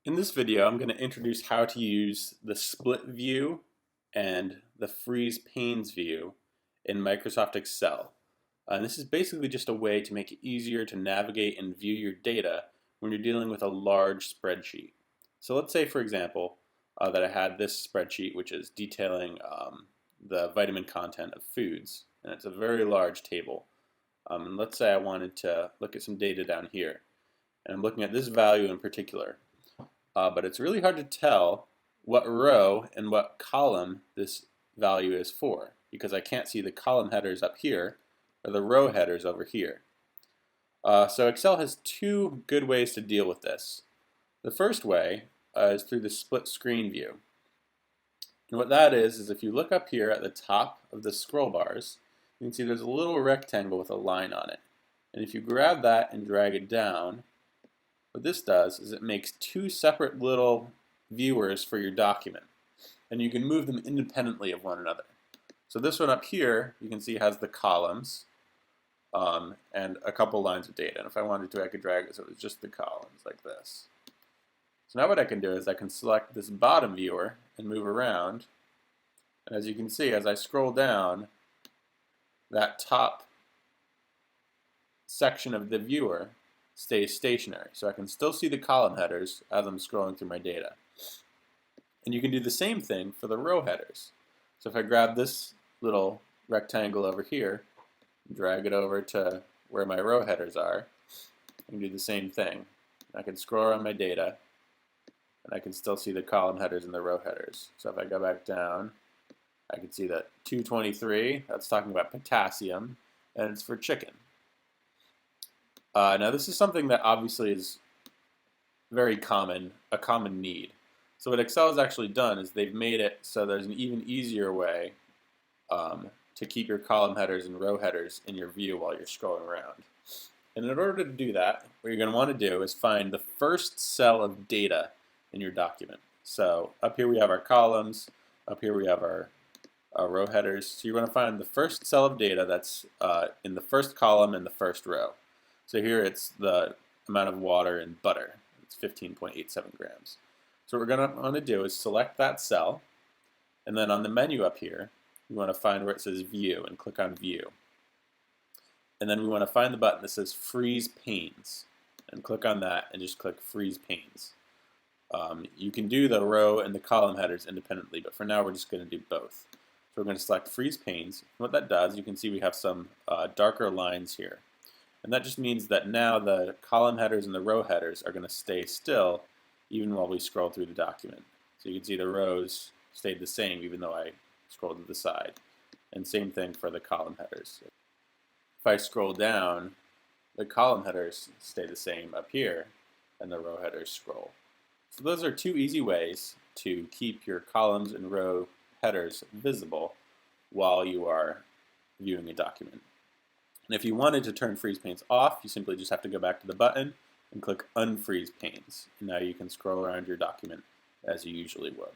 In this video, I'm going to introduce how to use the split view and the freeze panes view in Microsoft Excel. And this is basically just a way to make it easier to navigate and view your data when you're dealing with a large spreadsheet. So let's say, for example, that I had this spreadsheet which is detailing the vitamin content of foods, and it's a very large table. And let's say I wanted to look at some data down here, and I'm looking at this value in particular. But it's really hard to tell what row and what column this value is for, because I can't see the column headers up here or the row headers over here. So Excel has two good ways to deal with this. The first way is through the split screen view. And what that is if you look up here at the top of the scroll bars, you can see there's a little rectangle with a line on it. And if you grab that and drag it down, what this does is it makes two separate little viewers for your document, and you can move them independently of one another. So this one up here, you can see has the columns and a couple lines of data. And if I wanted to, I could drag it so it was just the columns like this. So now what I can do is I can select this bottom viewer and move around. And as you can see, as I scroll down, that top section of the viewer stays stationary. So I can still see the column headers as I'm scrolling through my data. And you can do the same thing for the row headers. So if I grab this little rectangle over here, drag it over to where my row headers are, I can do the same thing. I can scroll around my data, and I can still see the column headers and the row headers. So if I go back down, I can see that 223, that's talking about potassium, and it's for chicken. Now this is something that obviously is very common, a common need. So what Excel has actually done is they've made it so there's an even easier way to keep your column headers and row headers in your view while you're scrolling around. And in order to do that, what you're going to want to do is find the first cell of data in your document. So up here we have our columns, up here we have our row headers. So you want to find the first cell of data that's in the first column in the first row. So here it's the amount of water in butter. It's 15.87 grams. So what we're going to want to do is select that cell, and then on the menu up here, we want to find where it says View and click on View. And then we want to find the button that says Freeze Panes, and click on that and just click Freeze Panes. You can do the row and the column headers independently, but for now we're just going to do both. So we're going to select Freeze Panes. And what that does, you can see we have some darker lines here. And that just means that now the column headers and the row headers are going to stay still even while we scroll through the document. So you can see the rows stayed the same even though I scrolled to the side. And same thing for the column headers. If I scroll down, the column headers stay the same up here and the row headers scroll. So those are two easy ways to keep your columns and row headers visible while you are viewing a document. And if you wanted to turn freeze panes off, you simply just have to go back to the button and click unfreeze panes. And now you can scroll around your document as you usually would.